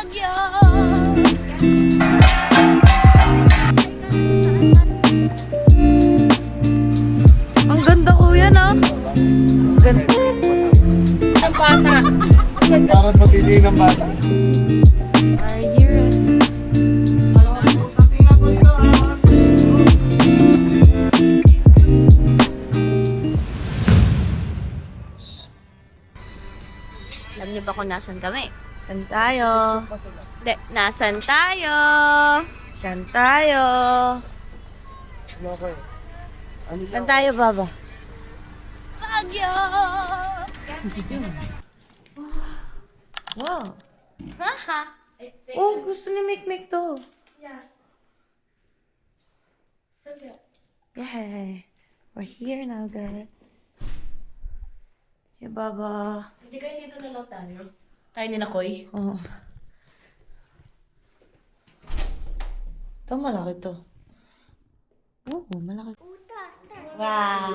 Baguio. Ang ganda kuya na. Ganda. Ang bata. Parang matili ng bata. Are you ready? Alam niyo ba kung nasan kami? Saan tayo? De, nasan tayo? Saan tayo? Saan tayo, Baba? Baguio. Wow. Haha. Oh, gusto ni Mikmik to. Yeah. Yay. We're here now, guys. Hey, Baba. Hindi kayo dito na lang tayo. Tayo ni Nakoy. Oh. Ito, malaki to. Oo, malaki. Wow.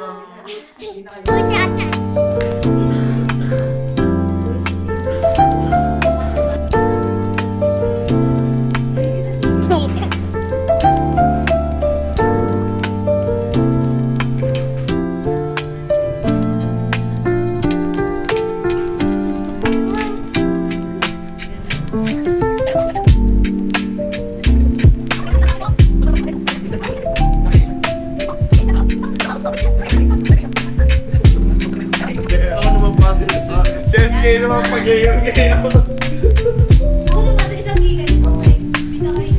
Ako naman pa. Siyempre naman pag-iyon kayo. Ako naman ito isang gigay. Okay. Bisa kayo.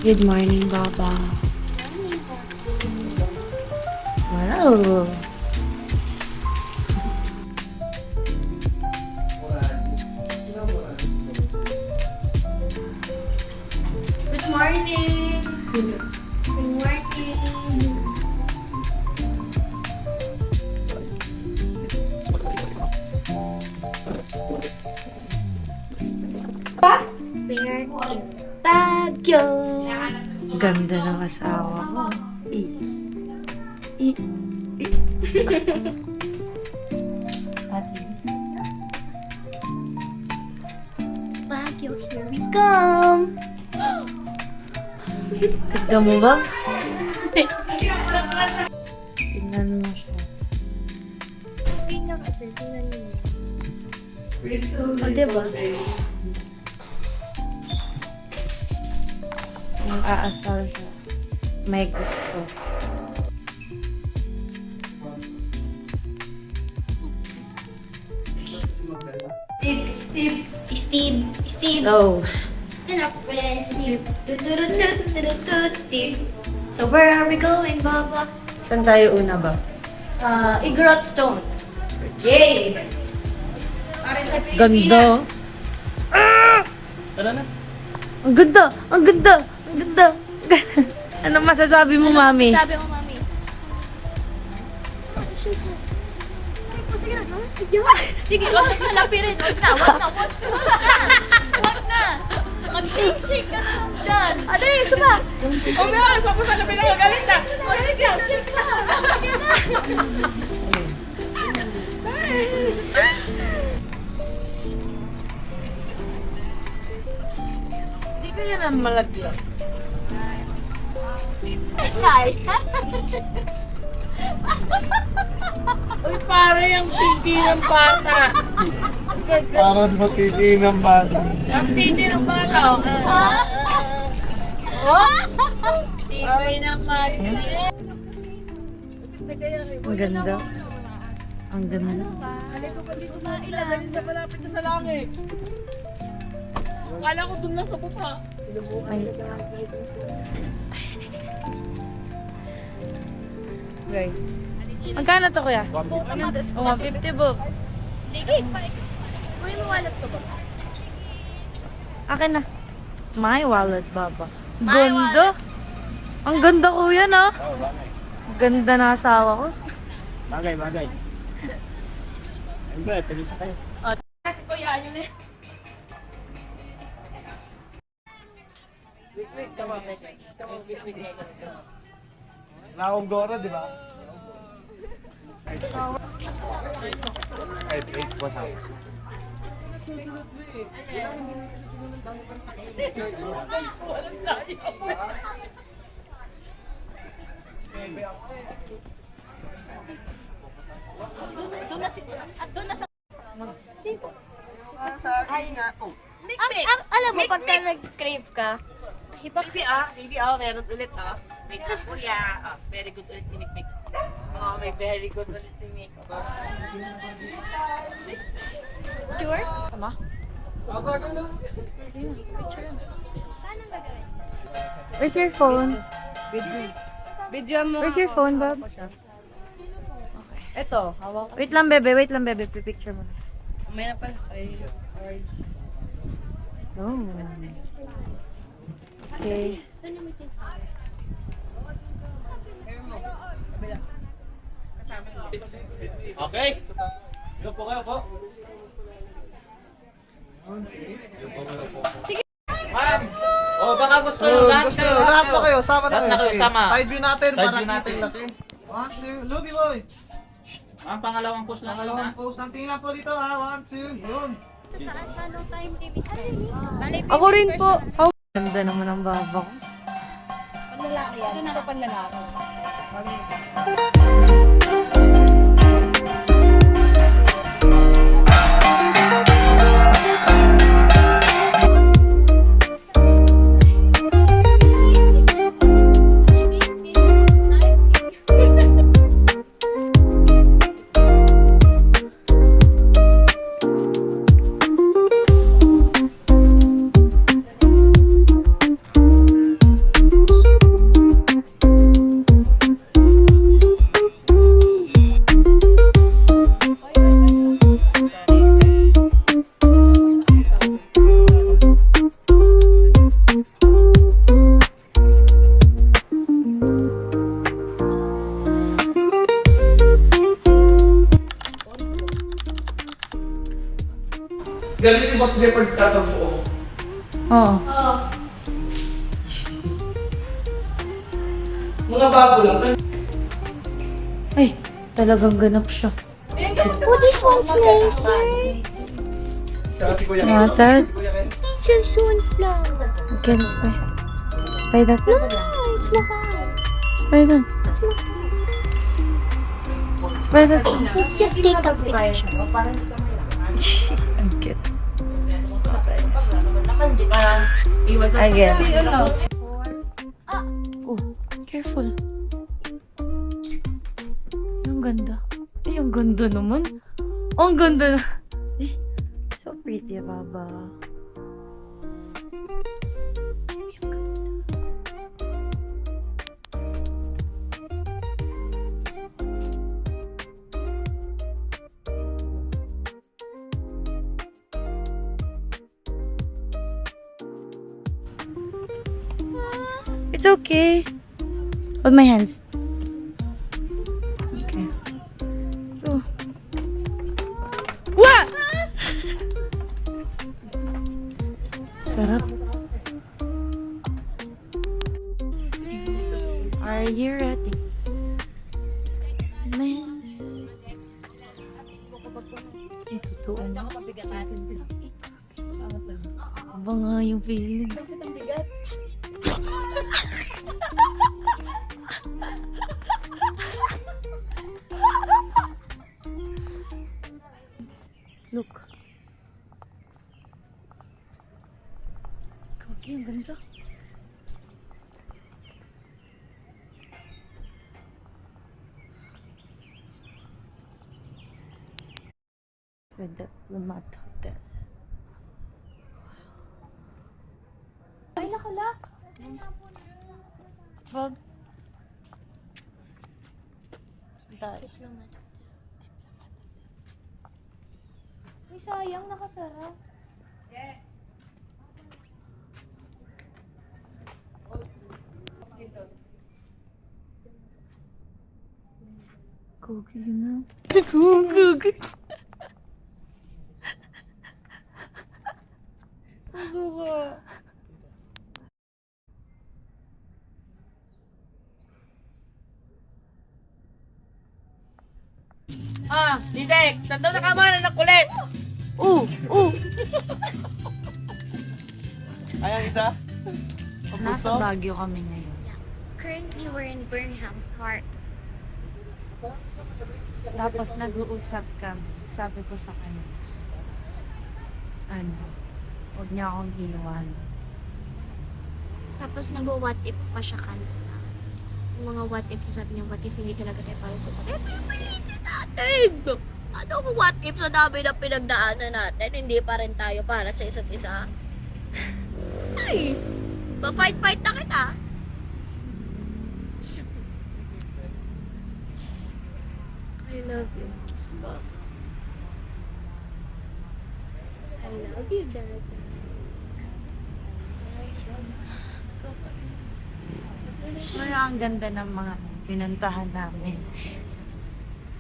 Good morning, Baba. Wow. Good morning. Good morning. We're in Baguio. Ganda ng asawa mo. I. I. I. Happy. Baguio, here we come. Ganda mo ba? Tingnan mo siya. Okay na kasi, tingnan niyo. O, diba? Yung aasal siya. May gusto. Steve. So, Enough with Steve. Steve. So where are we going, Baba? saan tayo una ba? Igorot Stone. Yay! Para sa Pilipinas. Ganda. Tara na. Ang ganda! Ang ganda! Ang ganda! Ano masasabi mo, Mami? Sabi mo, Mami. Shake mo. Shake mo, sige na. Sige, huwag kang salapirin. Huwag na. Huwag na. Mag-shake ka na lang dyan. Ano yung isa ba? O nga, nagpapasalapin ako galit na. O sige, shake na. Sige na. Hindi kaya na malaglag. Hi. Uy, pare yung tindi ng bata. Parang matili ng bata. Ang tindi ng bata. TV ng Madrid. Ang ganda. Ang ganda. Halika pa dito sa akin. Dali sa malapit na sa langit. Akala ko dun lang sa buka. Ay. Okay. Magkano to, kuya? Oh, 150 bob. Sige. Kuya mo wallet ko ba? Akin na. My wallet, Baba. My Ganda. Ang ganda, kuya, na. Ganda na asawa ko. Bagay. Ang ba, talis kayo. Kasi kuya, yun eh. Wala akong gora, di ba? Ay, wait po sa susunod mo eh. Bebe ako. Doon na si... At doon na sa... Sa akin nga. Oh. Alam mo, pagka nag-crave ka, Baby, meron ulit, Wait lang, kuya. Very good ulit si Nick. May very good ulit si Nick. sure? Abagal na. Paano gagawin? Where's your phone? Video mo. Where's your phone, Bob? Ito, hawak. Wait lang, bebe. Wait lang, bebe. Pipicture mo na. May na pala sa'yo. Oh. Okay. Okay. Yo po kayo po. Ma'am! Oh, baka gusto nyo lahat kayo. Lahat na kayo, sama na Lahat na kayo, sama. Side view natin Side para view kita natin. yung laki. 1, 2, Luby boy. Ma'am, pangalawang push lang yun, ha? Dalawang post. Ang tingin lang po dito ha. 1, 2, yun. Sa taas na no time TV. Ako rin po. Oh. Ganda naman ang baba ko. Panlalaki yan. Sa panlalaki. Galing si Boss Leopard tatagpo. Oo. Mga bago lang. Ay, talagang ganap siya. Oh, this one's nicer. Tsaka si Kuya Not that. Kuya Ken. It's a sunflower. You can spy. Spy that. No, it's mahal. Spy that. Spy that. Let's just take a picture. Ang cute. Naman, di ba? Iwan sa Again. ano? Oh, careful. Ang ganda. Ay, ang ganda naman. Oh, ang ganda na. Eh, so pretty, Baba. It's okay. Hold my hands. Okay. Go. What? Sarap. Are you ready? Man. Ito totoo nga. Aba nga yung feeling. Look. Kagi, ang ganda. The Diplomat Hotel. Ay, nakala. Bob. Dahil. Ay, sayang, nakasara. Gogi na. Gogi. Suka. Didek, saan daw nakamana ng kulit? Ay, ang isa? Nasa Baguio kami ngayon. Currently, we're in Burnham Park. Tapos nag-uusap kami. Sabi ko sa kanya, huwag niya akong iwan. Tapos nag-what if pa siya kanina. Yung mga what if, sabi niya, what if hindi talaga tayo para sa isa. Eh, pilitin natin! Ano kung what if sa dami na pinagdaanan natin, hindi pa rin tayo para sa isa't isa? Ay! Pa-fight-fight na kita! I love you, Spot. I love you, Dad. Kaya ang ganda ng mga pinuntahan namin.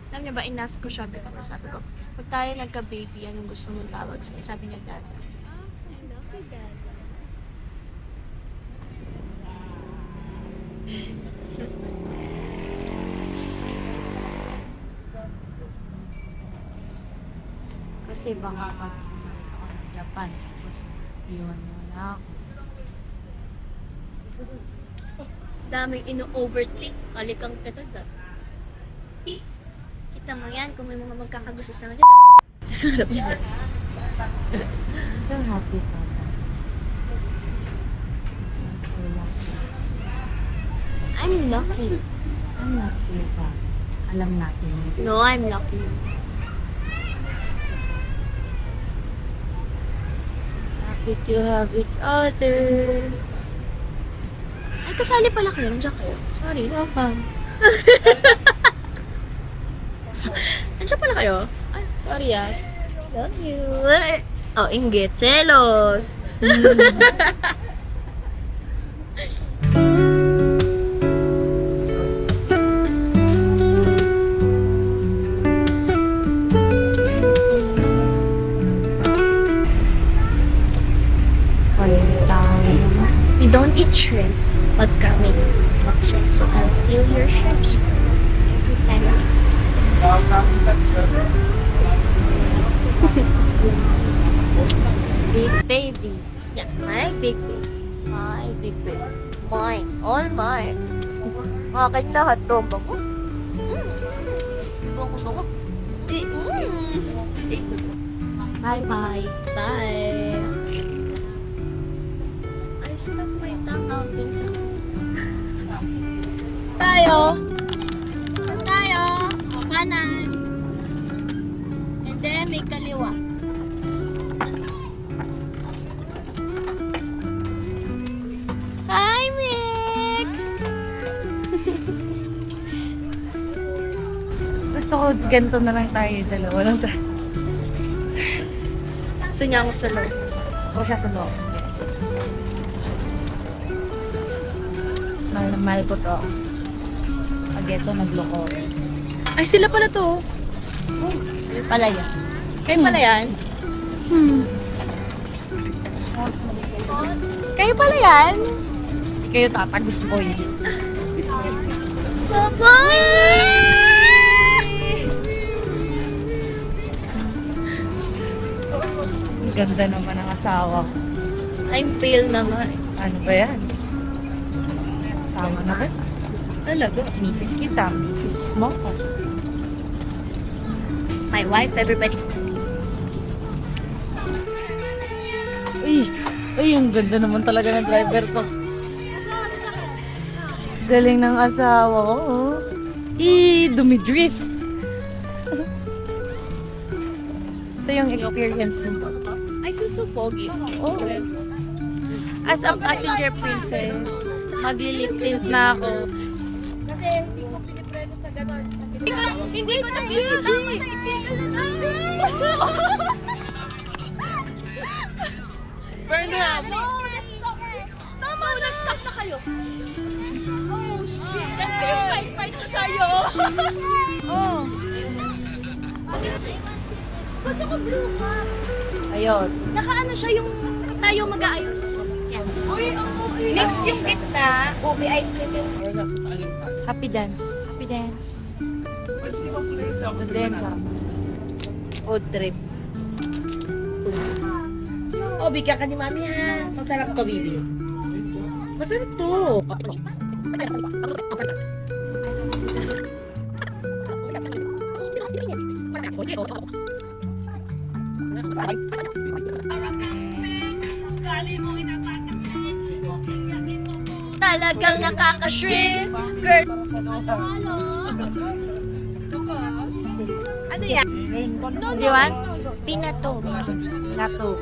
Sabi niya ba, inas ko siya before. Sabi ko, pag tayo nagka-baby, anong gusto mong tawag sa'yo? Sabi niya, Dada. I love you, Dada. Kasi baka pag bumalik ako ng Japan, tapos iwan mo na ako. Daming ino-overthink. Kalikang kita dyan. Kita mo yan kung may mga magkakagusto sa kanya. Sasarap niya. I'm so happy for that. I'm so lucky. I'm lucky. I'm lucky ba? Alam natin yun. No, I'm lucky. Happy to have each other. Ay, kasali pala kayo. Nandiyan kayo. Sorry. Welcome. Nandiyan pala kayo. Ay, sorry ah. Love you. Oh, inggit. Selos. We don't eat shrimp pag kami mag-shrimp. So, I'll kill your shrimps every time. Big baby. Yeah, my big baby. My big baby. Mine. All mine. Akin lahat to. Bango. Bango. Bye-bye. Bye. I stuck my tongue out din sa Tayo. Saan tayo? O, kanan. And then, may kaliwa. Hi, Mick! Gusto ko ganito na lang tayo. Dalawa lang tayo. Gusto niya ako sa loob. Gusto ko siya sa loob. Yes. Mahal na mahal ko to. Pag ito, nagloko. Ay, sila pala to. Pala yan. Kayo pala yan? Kayo pala yan? Hindi kayo tatagos po yun. Bye-bye! Ang ganda naman ang asawa ko. I'm pale naman. Ano ba yan? Asawa na ba? Talaga? Mrs. kita, Mrs. mo ko. My wife, everybody. Ay, ang ganda naman talaga ng driver ko. Galing ng asawa ko. Oh. Dumidrift. Gusto yung experience mo ba? I feel so pogi. Oh. As a passenger princess, maglilip-tint na ako. Kasi hindi ko pinipreno sa ganon. Hindi ko nakikita. Burnham! Tama, nag-stop na kayo. Oh, shit. Nag-fight na tayo. Oh. Gusto ko blue cup. Ayun. Nakaano siya yung tayo mag-aayos. Next yung gitna, ube ice cream yun. Happy dance. Happy dance. Good dance. Food trip. Oh, bigyan ka ni mami ha. Masarap to, baby. Masarap to. Talagang nakaka-shrimp. Girl. Ano yan? Di ba? Pinato. Nato.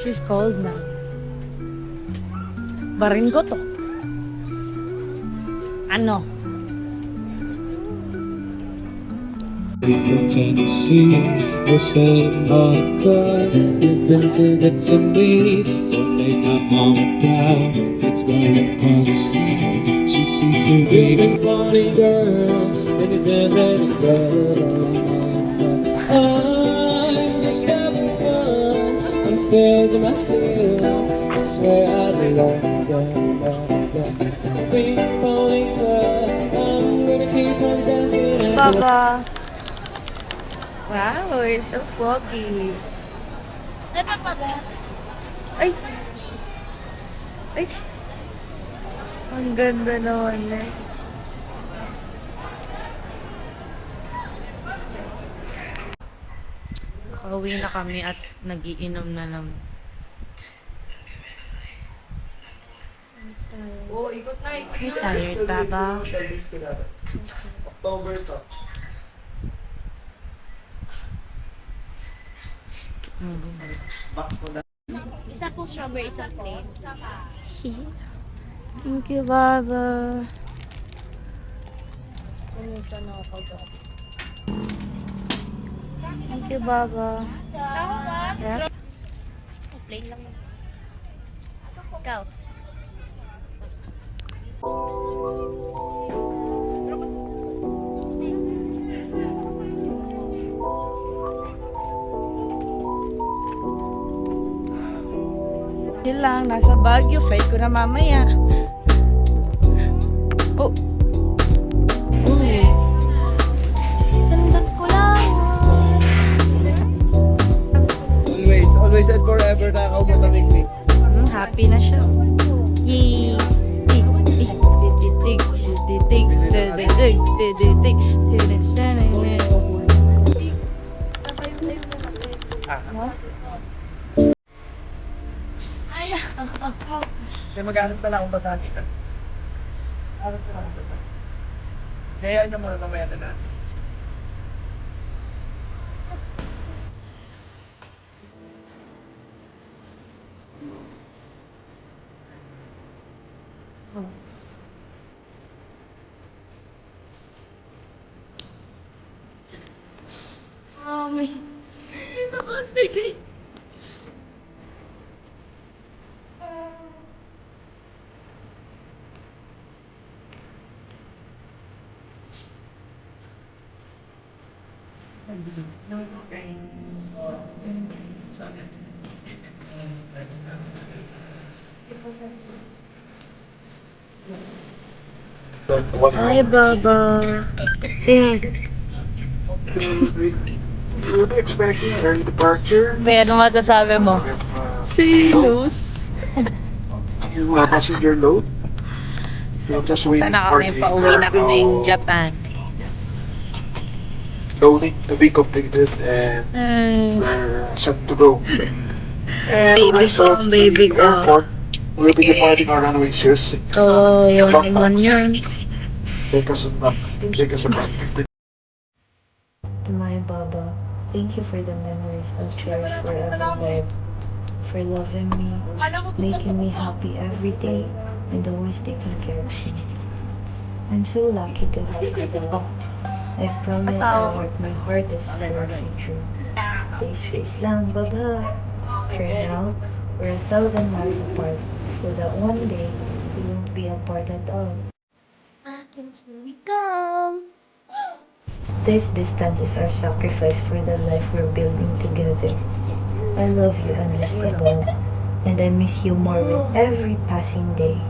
She's cold na. Barin ko to. Ano? Tennessee, we're saying all good. You've been to good to me. Don't make my mama proud. It's gonna cause a scene. She sees a big and funny girl, and it's a little girl. I'm just having fun. I'm still to my head. I swear I belong there. We falling in love. I'm gonna keep on dancing. Baba. Wow, it's so foggy. Ay! Ay! Ang ganda naman eh. Nakauwi na kami at nagiinom na naman. Are you tired, Baba? October to. Back ko na. Isa po strawberry, isang plain. Thank you, Baba. Thank you, Baba. Yeah? Plain lang. Ikaw. Yun lang, nasa Baguio. Flight ko na mamaya. Oh. Sundan ko lang. Always and forever nakakaupo na mikmik. Happy na siya. Yay! Tik, tik, tik, tik, tik, tik, tik, tik, tik, Kaya maghanap na lang akong basahan kita. Hanap na lang akong basahan. Kaya niya muna mamaya na natin. Mami. Hi, Baba. Say hi. You were expecting early departure. May ano masasabi mo? Sinus. You passenger load. So just waiting Sana for kami the pauwi na kami cargo Japan. loading to be completed and we're set to go. And Baby rest of ko, baby the ko. airport, we'll be departing our runway 06. Oh, yung lemon yun. Take us about 15. To my Baba, thank you for the memories I'll cherish forever, babe. For loving me, making me happy every day, and always taking care of me. I'm so lucky to have you, Baba. I promise I'll work my hardest for our future. Taste lang, Baba. For now, we're 1,000 miles apart, so that one day we won't be apart at all. Here we go. This distance is our sacrifice for the life we're building together. I love you endlessly, Bob, and I miss you more with every passing day.